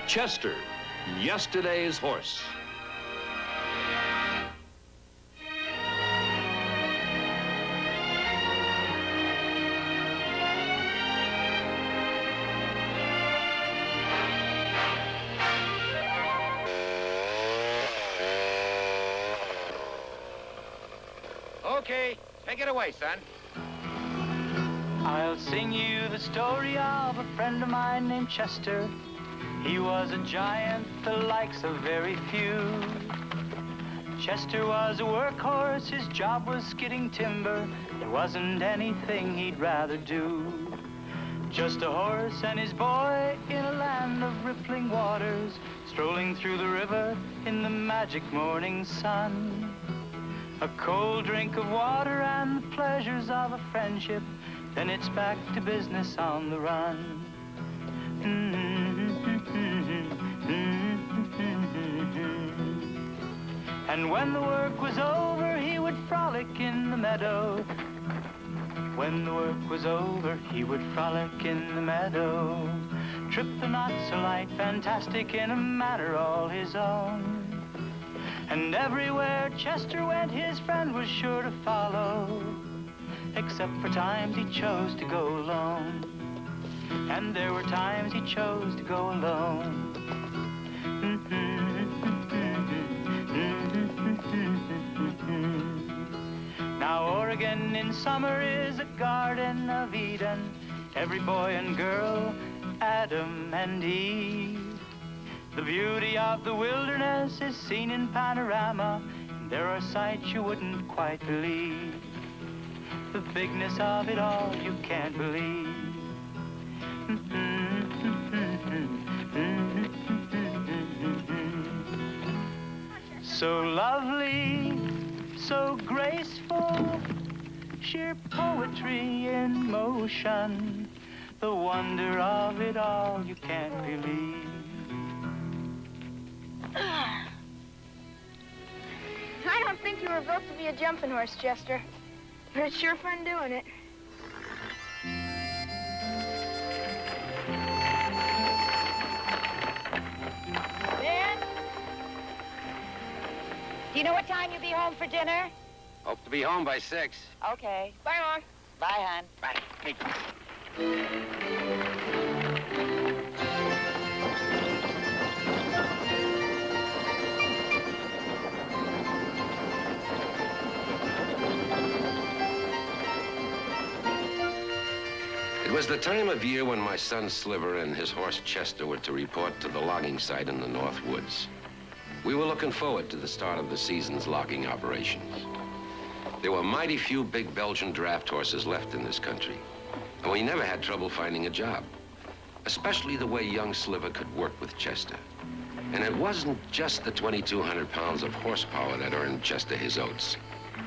Chester, yesterday's horse. Okay, take it away, son. I'll sing you the story of a friend of mine named Chester. He was a giant, the likes of very few. Chester was a workhorse, his job was skidding timber. There wasn't anything he'd rather do. Just a horse and his boy in a land of rippling waters, strolling through the river in the magic morning sun. A cold drink of water and the pleasures of a friendship, then it's back to business on the run. And when the work was over, he would frolic in the meadow. When the work was over, he would frolic in the meadow. Trip the knots so light, fantastic in a manner all his own. And everywhere Chester went, his friend was sure to follow, except for times he chose to go alone. And there were times he chose to go alone. Now Oregon in summer is a garden of Eden. Every boy and girl, Adam and Eve. The beauty of the wilderness is seen in panorama. There are sights you wouldn't quite believe. The bigness of it all you can't believe. So lovely, so graceful, sheer poetry in motion. The wonder of it all you can't believe. I don't think you were built to be a jumping horse, Chester. But it's sure fun doing it. Ben? Do you know what time you'll be home for dinner? Hope to be home by 6. Okay. Bye, Mom. Bye, hon. Bye. Hey. It was the time of year when my son Sliver and his horse Chester were to report to the logging site in the North Woods. We were looking forward to the start of the season's logging operations. There were mighty few big Belgian draft horses left in this country, and we never had trouble finding a job, especially the way young Sliver could work with Chester. And it wasn't just the 2,200 pounds of horsepower that earned Chester his oats.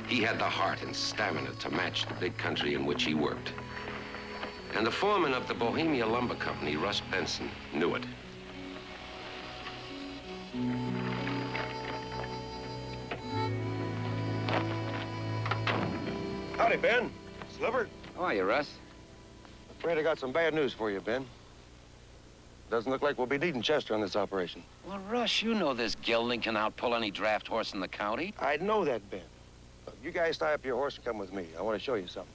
He had the heart and stamina to match the big country in which he worked. And the foreman of the Bohemia Lumber Company, Russ Benson, knew it. Howdy, Ben. Sliver? How are you, Russ? Afraid I got some bad news for you, Ben. Doesn't look like we'll be needing Chester on this operation. Well, Russ, you know this gelding can outpull any draft horse in the county. I know that, Ben. Look, you guys tie up your horse and come with me. I want to show you something.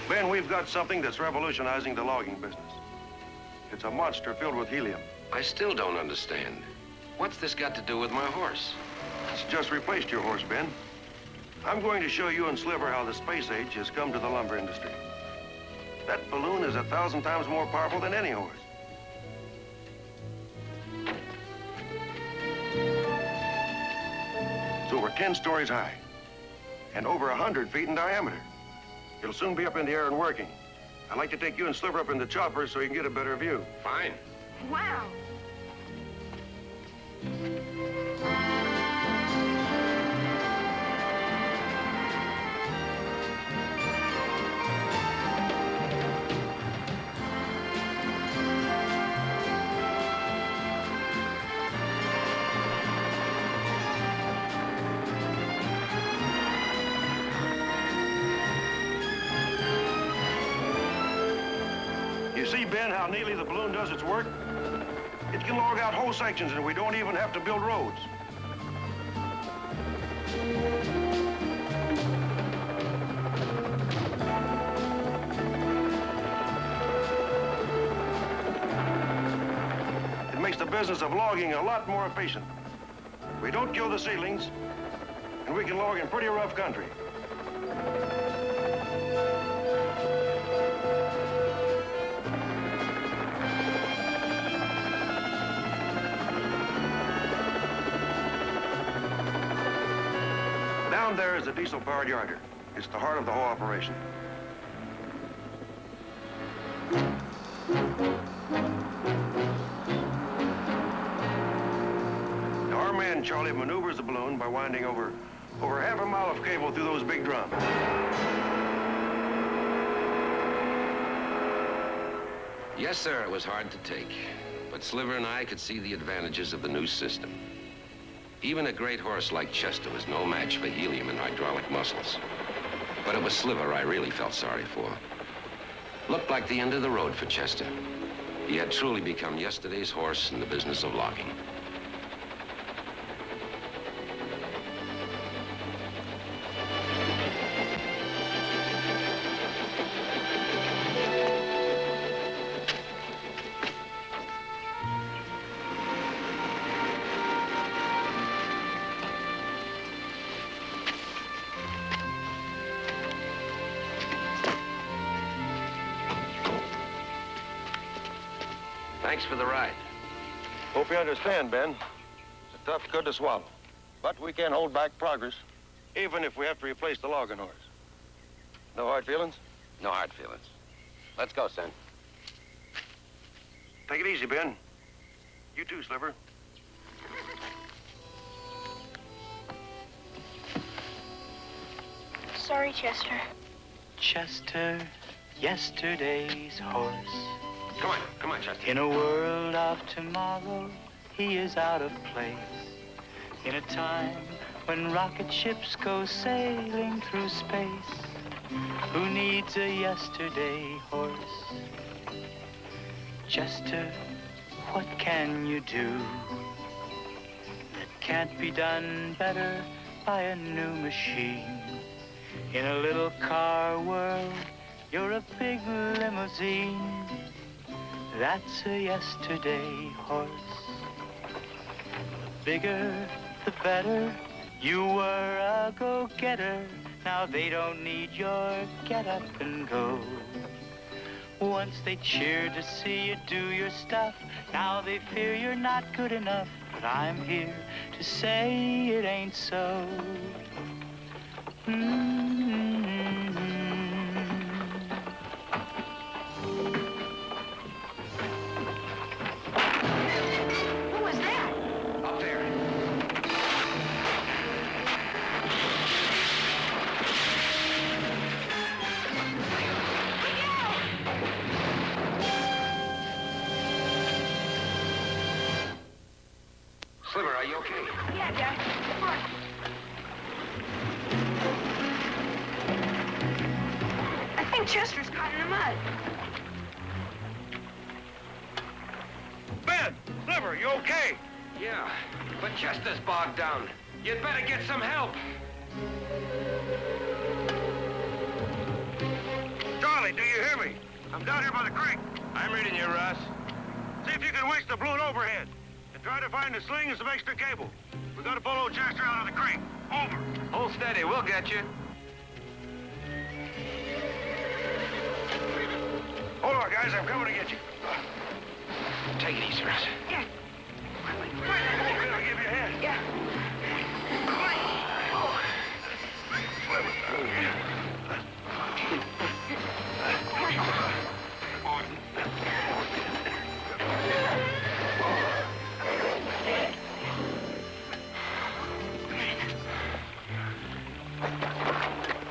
Ben, we've got something that's revolutionizing the logging business. It's a monster filled with helium. I still don't understand. What's this got to do with my horse? It's just replaced your horse, Ben. I'm going to show you and Sliver how the space age has come to the lumber industry. That balloon is 1,000 times more powerful than any horse. It's over 10 stories high and over 100 feet in diameter. It'll soon be up in the air and working. I'd like to take you and Sliver up in the chopper so you can get a better view. Fine. Wow. see, Ben, how neatly the balloon does its work? It can log out whole sections, and we don't even have to build roads. It makes the business of logging a lot more efficient. We don't kill the seedlings, and we can log in pretty rough country. Down there is a diesel-powered yarder. It's the heart of the whole operation. Now, our man, Charlie, maneuvers the balloon by winding over half a mile of cable through those big drums. Yes, sir, it was hard to take. But Sliver and I could see the advantages of the new system. Even a great horse like Chester was no match for helium and hydraulic muscles. But it was Sliver I really felt sorry for. Looked like the end of the road for Chester. He had truly become yesterday's horse in the business of logging. Thanks for the ride. Hope you understand, Ben. It's a tough cud to swallow. But we can't hold back progress, even if we have to replace the logging horse. No hard feelings? No hard feelings. Let's go, son. Take it easy, Ben. You too, Sliver. Sorry, Chester. Chester, yesterday's horse. Come on, Chester. In a world of tomorrow, he is out of place. In a time when rocket ships go sailing through space, who needs a yesterday horse? Chester, what can you do that can't be done better by a new machine? In a little car world, you're a big limousine. That's a yesterday horse. The bigger, the better. You were a go-getter. Now they don't need your get up and go. Once they cheered to see you do your stuff. Now they fear you're not good enough. But I'm here to say it ain't so. Sliver, are you okay? Yeah, Dad. Come on. I think Chester's caught in the mud. Ben! Sliver, you okay? Yeah, but Chester's bogged down. You'd better get some help. Charlie, do you hear me? I'm down here by the creek. I'm reading you, Russ. See if you can winch the balloon overhead. And try to find a sling and some extra cable. We gotta follow Chester out of the creek. Over. Hold steady, we'll get you. Hold on, guys. I'm coming to get you. Take it easy, Russ. Yeah. I'll give you a hand. Yeah.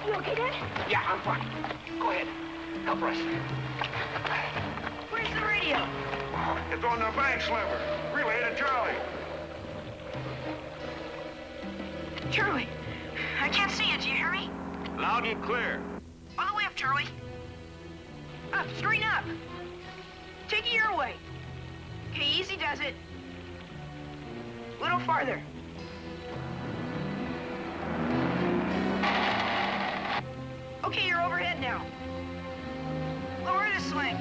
You okay, Dad? Yeah, I'm fine. Go ahead. Help Russ. Where's the radio? It's on the bank, Sliver. Relay to Charlie. Charlie, I can't see you. Do you hear me? Loud and clear. All the way up, Charlie. Up, straighten up. Take it your way. Okay, easy does it. A little farther. Okay, you're overhead now. Lower the sling.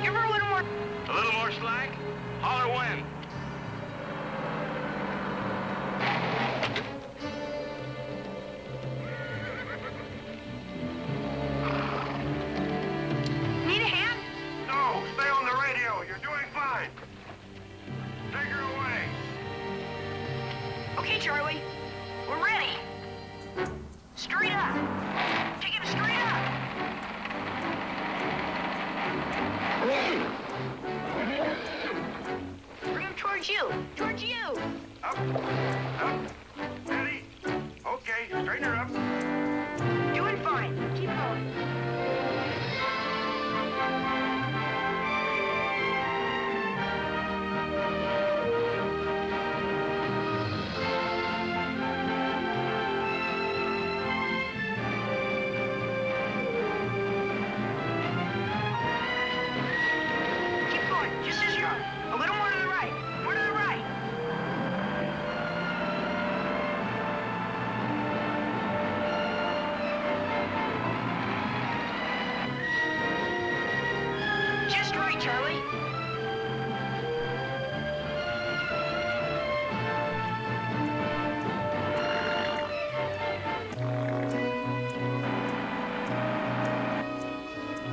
Give her a little more. A little more slack? Holler when. Need a hand? No, stay on the radio. You're doing fine. Take her away. Okay, Charlie. We're ready. Straight up. Take it straight up. Bring him towards you. Towards you. Up, up, steady. Okay, straighten her up. Doing fine. Keep going. Keep going. Just as you are. A little more to the right. More to the right. Just right, Charlie.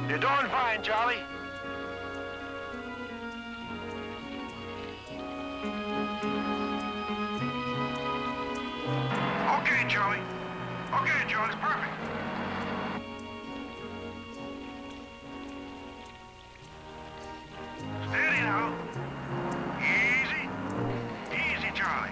You're doing fine, Charlie. Okay, Charlie. Okay, Charlie, it's perfect. Steady now. Easy. Easy, Charlie.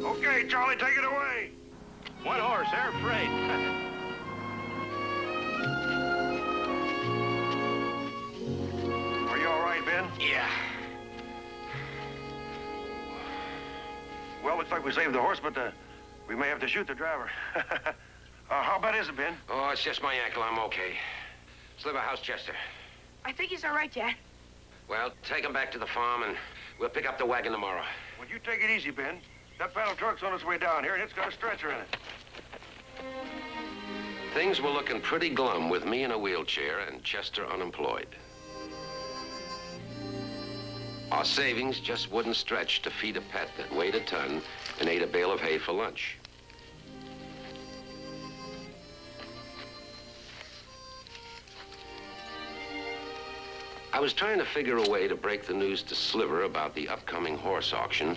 Okay, Charlie, take it away. One horse, air freight. Are you all right, Ben? Yeah. Well, looks like we saved the horse, but we may have to shoot the driver. How bad is it, Ben? Oh, it's just my ankle. I'm okay. Sliver, how's Chester? I think he's all right, Dad. Well, take him back to the farm, and we'll pick up the wagon tomorrow. Well, you take it easy, Ben. That panel truck's on its way down here, and it's got a stretcher in it. Things were looking pretty glum with me in a wheelchair and Chester unemployed. Our savings just wouldn't stretch to feed a pet that weighed a ton and ate a bale of hay for lunch. I was trying to figure a way to break the news to Sliver about the upcoming horse auction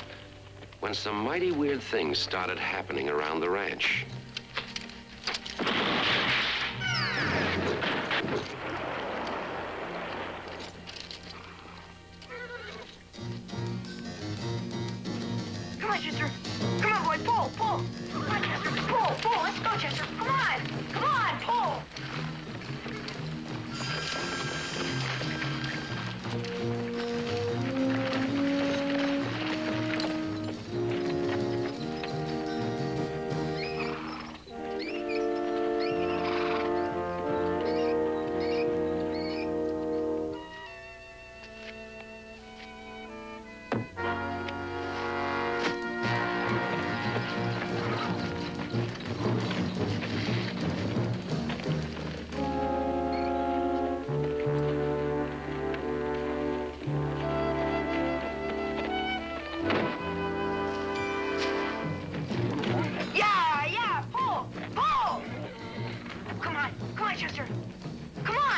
when some mighty weird things started happening around the ranch. Come on, Chester. Come on, boy. Pull, pull. Come on, Chester. Pull, pull. Let's go, Chester. Come on. Come on, pull. Yeah, yeah, pull, pull. Come on, Chester. Come on.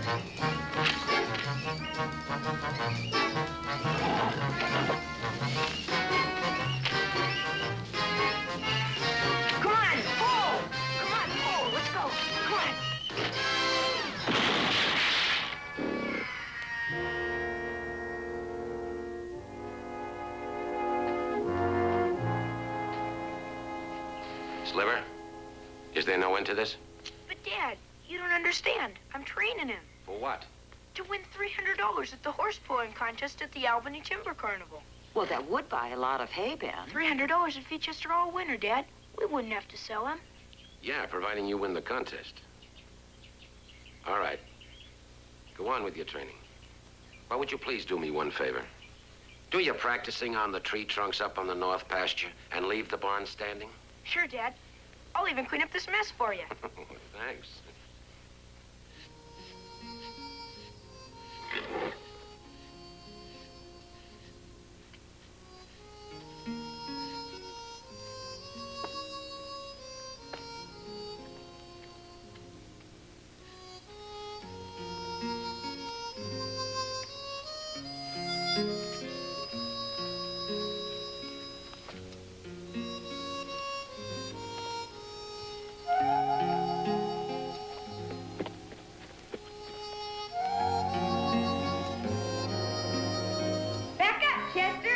Come on, pull! Come on, pull! Let's go! Come on! Sliver, is there no end to this? But, Dad, you don't understand. I'm training him For what? to win $300 at the horse pulling contest at the Albany Timber Carnival. Well, that would buy a lot of hay, Ben. $300 would feed Chester all winter, Dad. We wouldn't have to sell him. Yeah, providing you win the contest. All right. Go on with your training. But would you please do me one favor? Do your practicing on the tree trunks up on the north pasture and leave the barn standing. Sure, Dad. I'll even clean up this mess for you. Thanks. Back up, Chester.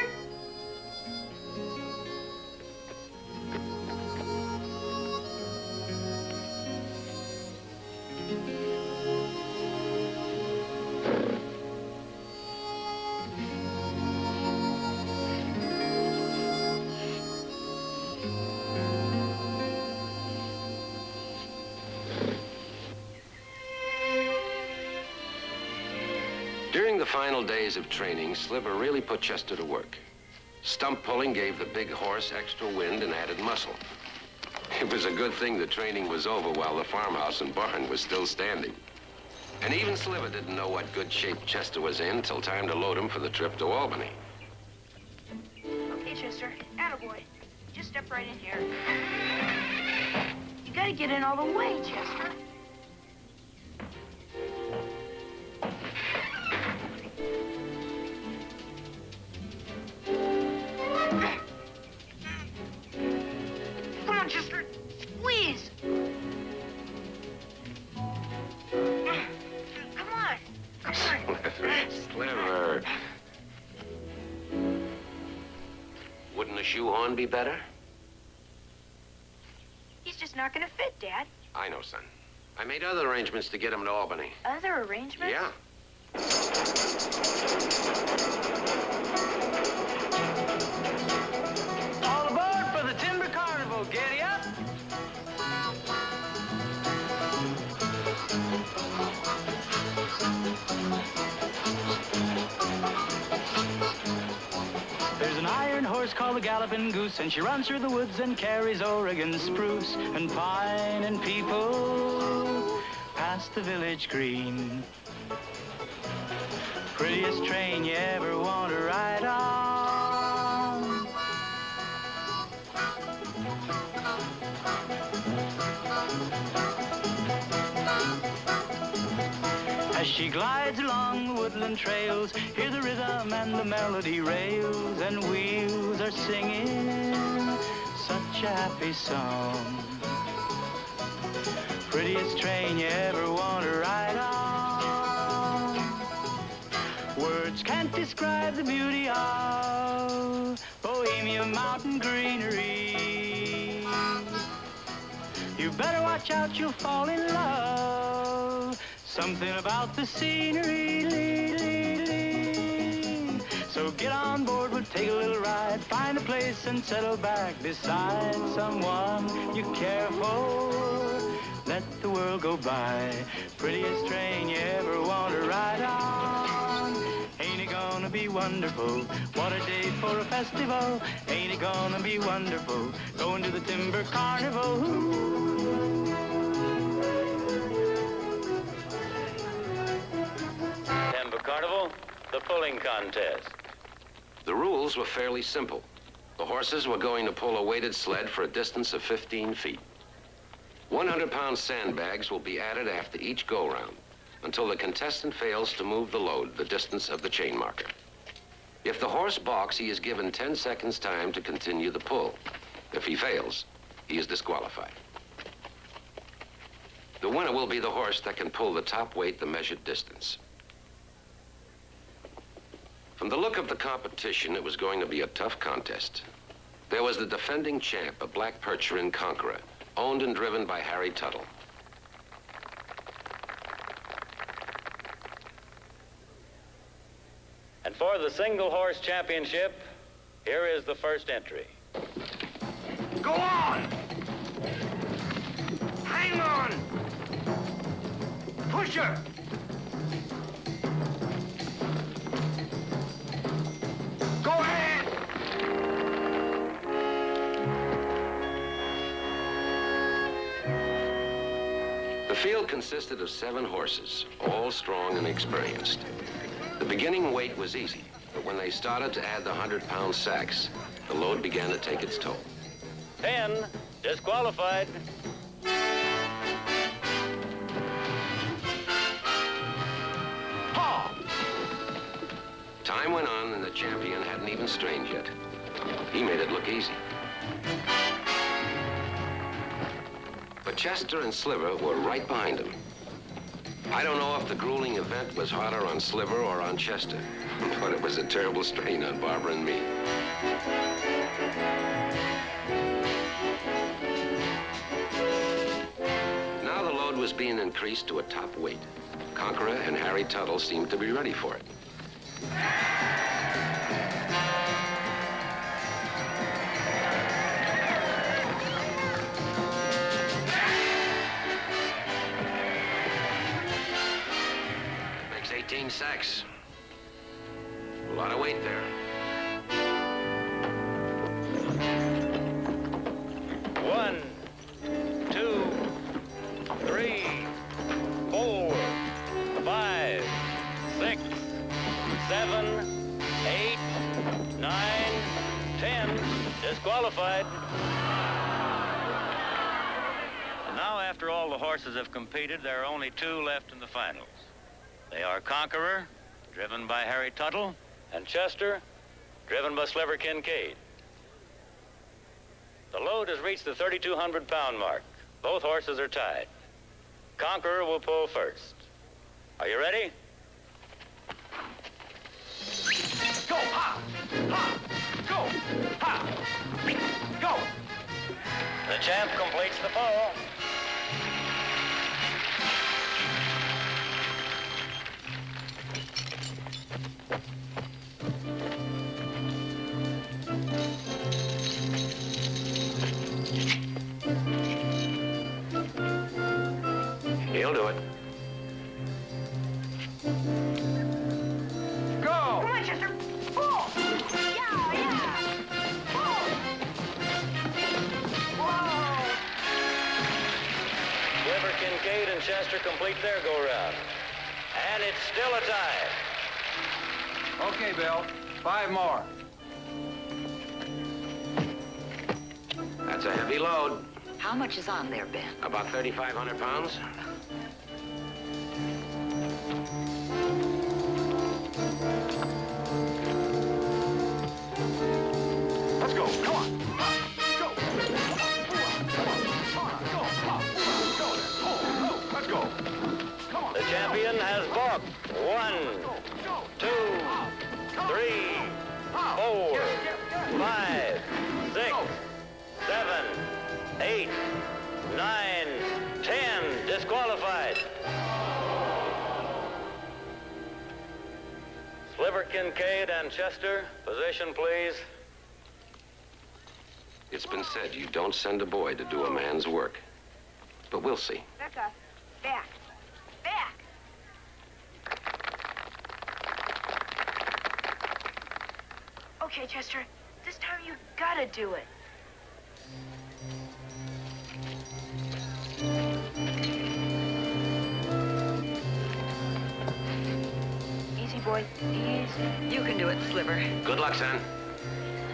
During the final days of training, Sliver really put Chester to work. Stump pulling gave the big horse extra wind and added muscle. It was a good thing the training was over while the farmhouse and barn was still standing. And even Sliver didn't know what good shape Chester was in till time to load him for the trip to Albany. Okay, Chester. Attaboy. Just step right in here. You gotta get in all the way, Chester. Come on, Chester. Squeeze. Come on. Come on. Sliver. Wouldn't a shoehorn be better? He's just not gonna fit, Dad. I know, son. I made other arrangements to get him to Albany. Other arrangements? Yeah. All aboard for the Timber Carnival. Giddy up. There's an iron horse called the Galloping Goose, and she runs through the woods and carries Oregon spruce and pine and people past the village green. Prettiest train you ever want to ride on. As she glides along the woodland trails, hear the rhythm and the melody rails, and wheels are singing such a happy song. Prettiest train you ever want to ride on. Words can't describe the beauty of Bohemian mountain greenery. You better watch out, you'll fall in love. Something about the scenery, So get on board, we'll take a little ride, find a place and settle back beside someone you care for. Let the world go by. Prettiest train you ever want to ride on. Ain't it gonna be wonderful? What a day for a festival. Ain't it gonna be wonderful? Going to the Timber Carnival. Timber Carnival, the pulling contest. The rules were fairly simple. The horses were going to pull a weighted sled for a distance of 15 feet. 100-pound sandbags will be added after each go-round. until the contestant fails to move the load the distance of the chain marker. If the horse balks, he is given 10 seconds time to continue the pull. If he fails, he is disqualified. The winner will be the horse that can pull the top weight the measured distance. From the look of the competition, it was going to be a tough contest. There was the defending champ, a black Percheron Conqueror, owned and driven by Harry Tuttle. And for the single horse championship, here is the first entry. Go on! Hang on! Push her! Go ahead! The field consisted of 7 horses, all strong and experienced. The beginning weight was easy, but when they started to add the 100-pound sacks, the load began to take its toll. 10, disqualified. Time went on, and the champion hadn't even strained yet. He made it look easy. But Chester and Sliver were right behind him. I don't know if the grueling event was harder on Sliver or on Chester, but it was a terrible strain on Barbara and me. Now the load was being increased to a top weight. Conqueror and Harry Tuttle seemed to be ready for it. Makes 18 sacks. A lot of weight there. 1, 2, 3, 4, 5, 6, 7, 8, 9, 10, disqualified. And now, after all the horses have competed, there are only 2 left in the finals. They are Conqueror, driven by Harry Tuttle, and Chester, driven by Sliver Kincaid. The load has reached the 3,200-pound mark. Both horses are tied. Conqueror will pull first. Are you ready? Go! Ha! Ha! Go! Ha! Go! The champ completes the pull. He'll do it. Go! Come on, Chester. Pull! Yeah, yeah. Pull! Whoa! Sliver Kincaid and Chester complete their go-round. And it's still a tie. Okay, Bill. 5 more. That's a heavy load. How much is on there, Ben? About 3,500 pounds. Let's go! Come on! Go! Go! Let's go! Come on! The champion has balked. 1, 2, 3, 4, 5, 6, 7, 8, 9, 10, disqualified. Sliver Kincaid and Chester, position please. It's been said you don't send a boy to do a man's work. But we'll see. Back up. Back. Back. Okay, Chester. This time you gotta do it. Easy, boy. Easy. You can do it, Sliver. Good luck, son.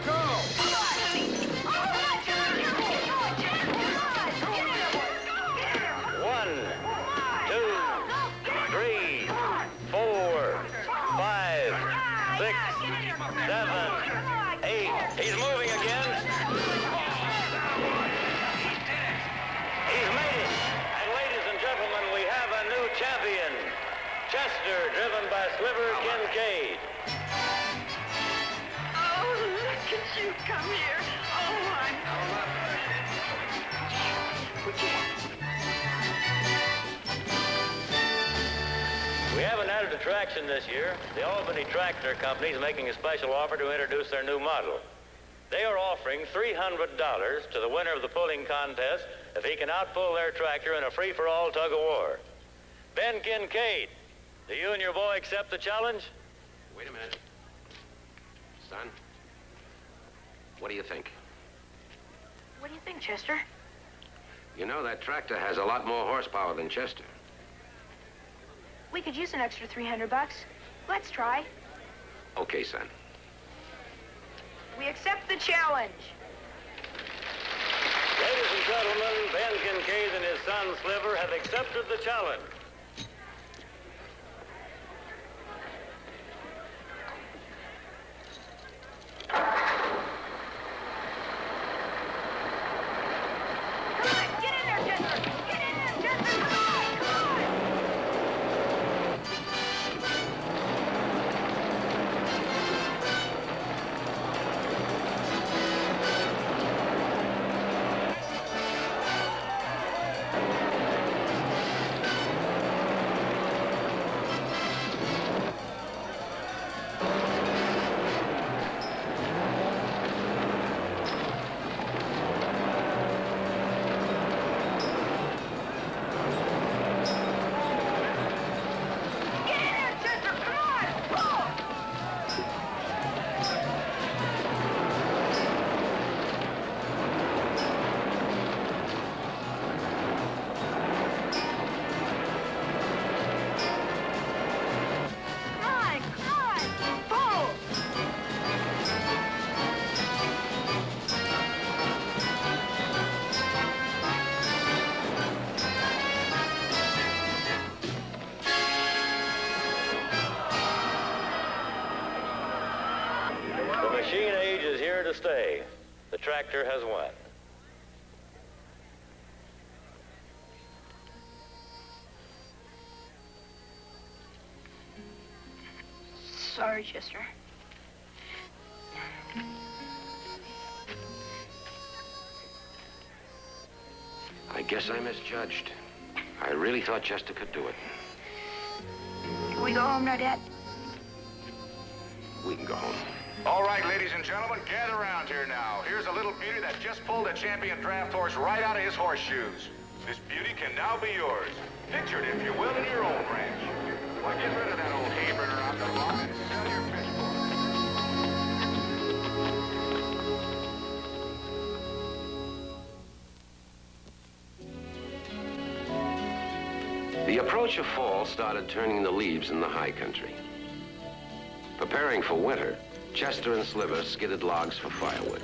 Go! Come on, honey. Oh, come on, Chester. Come on, Chester. Come on. Get in there, boy. Get in there. 1, 2, 3, 6, 7, 8. He's moving again. He's made it. And ladies and gentlemen, we have a new champion. Chester, driven by Sliver Kincaid. Oh, look at you. Come here. Oh, I'm... We have an added attraction this year. The Albany Tractor Company is making a special offer to introduce their new model. They are offering $300 to the winner of the pulling contest if he can outpull their tractor in a free-for-all tug-of-war. Ben Kincaid, do you and your boy accept the challenge? Wait a minute. Son, what do you think? What do you think, Chester? You know, that tractor has a lot more horsepower than Chester. We could use an extra $300. Let's try. Okay, son. We accept the challenge. Ladies and gentlemen, Ben Kincaid and his son Sliver have accepted the challenge. Come on, get in there, Chester. Get in there, Chester. Come on, come on. Get in there, Chester. Come on. Pull. Come on, come on. Pull. The machine age is here to stay. The tractor has won. Sorry, Chester. I guess I misjudged. I really thought Chester could do it. Can we go home now, Dad? We can go home. All right, ladies and gentlemen, gather around here now. Here's a little beauty that just pulled a champion draft horse right out of his horseshoes. This beauty can now be yours. Picture it, if you will, in your own ranch. Why, get rid of that old hay burner out the barn and sell your fish for it. The approach of fall started turning the leaves in the high country. Preparing for winter, Chester and Sliver skidded logs for firewood.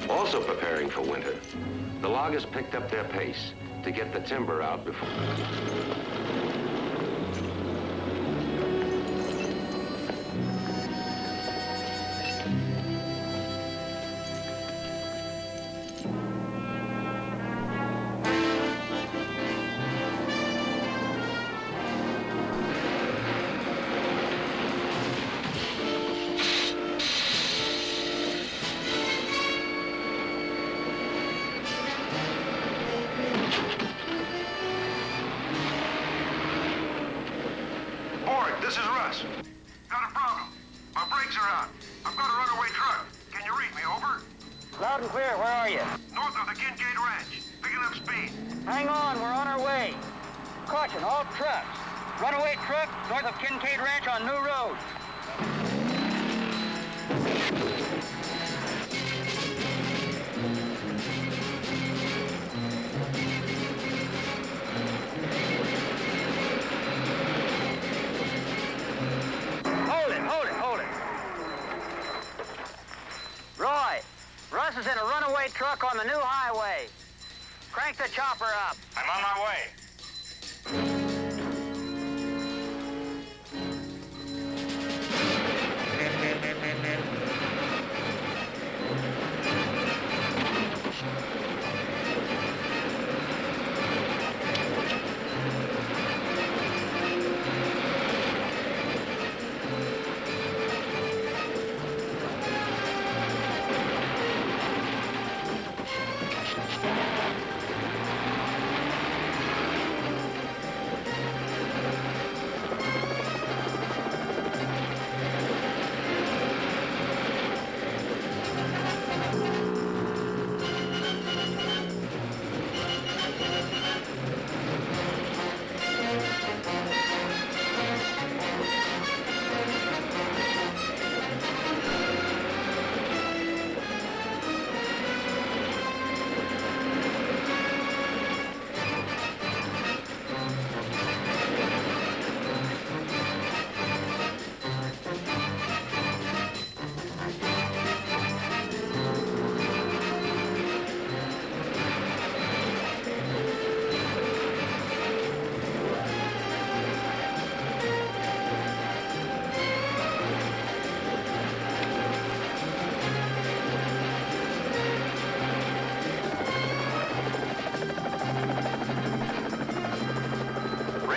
Also preparing for winter, the loggers picked up their pace to get the timber out before. Board, this is Russ. Got a problem. My brakes are out. I've got a runaway truck. Can you read me, over? Loud and clear, where are you? North of the Kincaid Ranch. Picking up speed. Hang on, we're on our way. Caution, all trucks. Runaway truck north of Kincaid Ranch on New Road. Hold it. Roy, Russ is in a runaway truck on the new highway. Crank the chopper up. I'm on my way.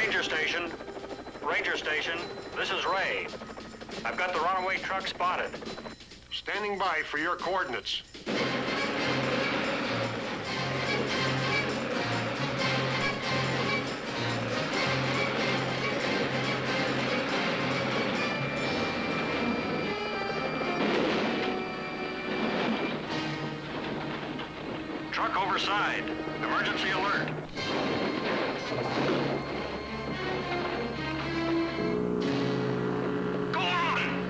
Ranger Station. Ranger Station, this is Ray. I've got the runaway truck spotted. Standing by for your coordinates. Truck overside. Emergency alert. Go on!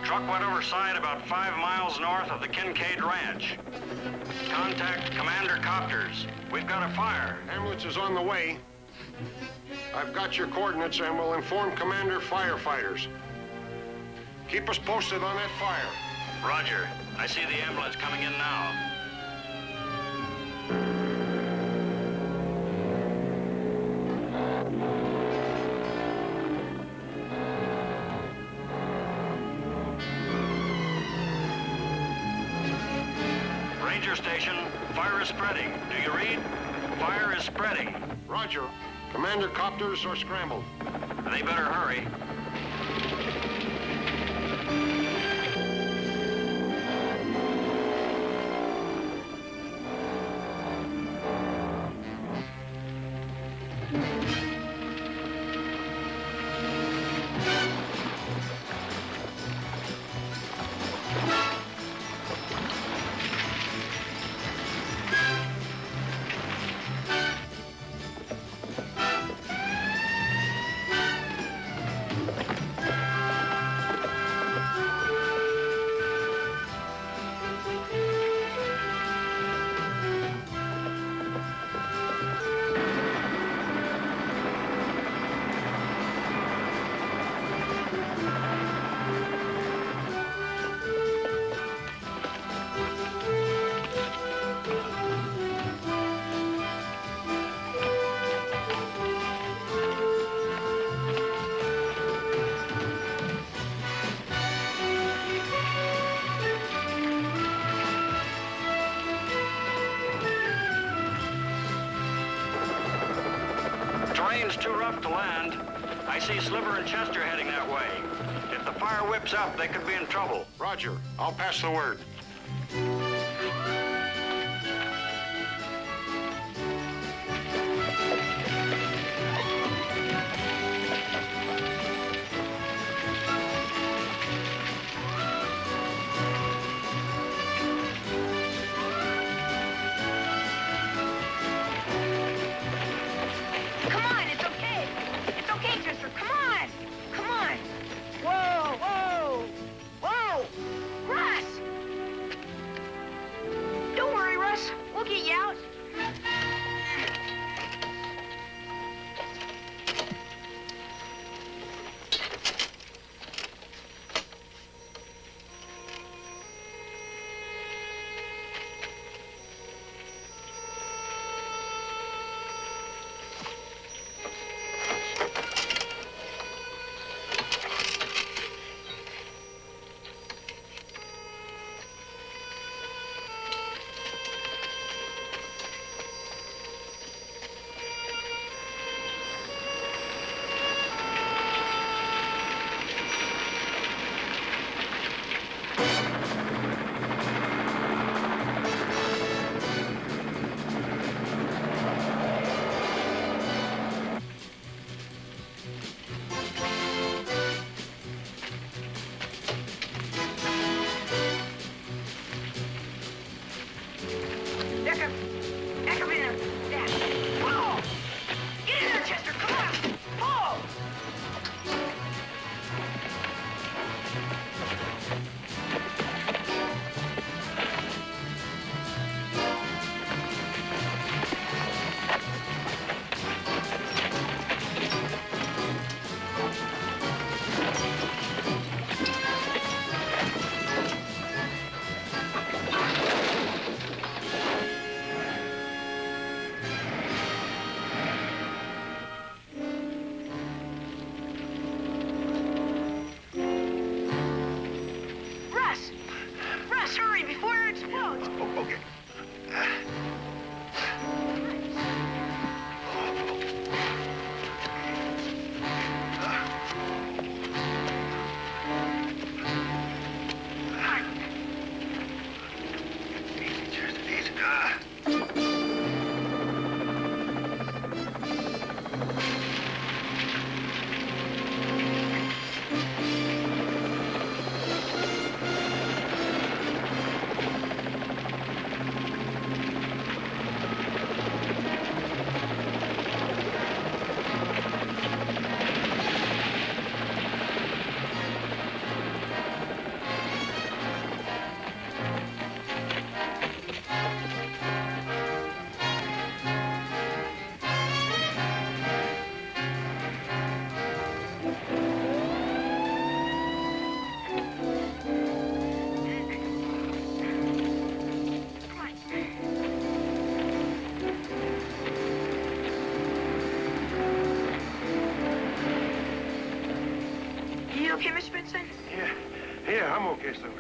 Truck went overside about 5 miles north of the Kincaid Ranch. Contact Commander Copters. We've got a fire. Ambulance is on the way. I've got your coordinates and will inform Commander Firefighters. Keep us posted on that fire. Roger. I see the ambulance coming in now. Ranger Station, fire is spreading. Do you read? Fire is spreading. Roger. Commander Copters are scrambled. They better hurry. Terrain's too rough to land. I see Sliver and Chester heading that way. If the fire whips up, they could be in trouble. Roger. I'll pass the word. Come on, it's okay. It's okay, Chester. Come on. Come on. Whoa, whoa, whoa. Russ! You okay, Mr. Benson? Yeah, I'm okay, Sliver.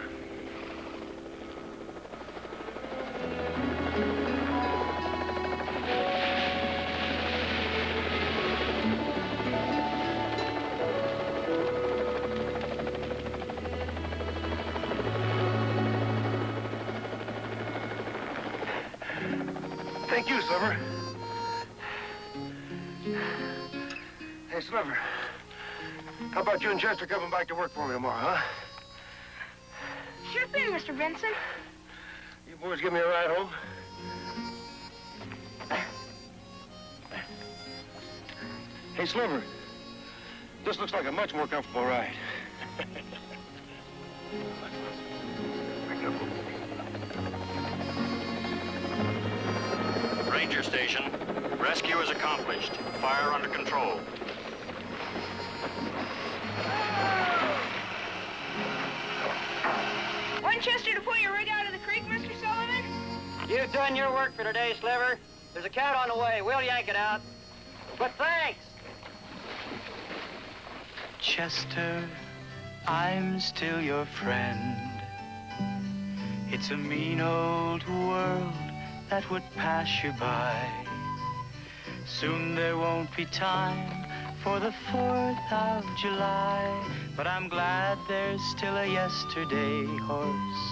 Thank you, Sliver. Hey, Sliver. How about you and Chester coming back to work for me tomorrow, huh? Sure thing, Mr. Benson. You boys give me a ride home? Hey, Sliver. This looks like a much more comfortable ride. Ranger station. Rescue is accomplished. Fire under control. Want Chester to put your rig out of the creek, Mr. Sullivan? You've done your work for today, Sliver. There's a cat on the way. We'll yank it out. But thanks. Chester, I'm still your friend. It's a mean old world that would pass you by. Soon there won't be time for the 4th of July. But I'm glad there's still a yesterday horse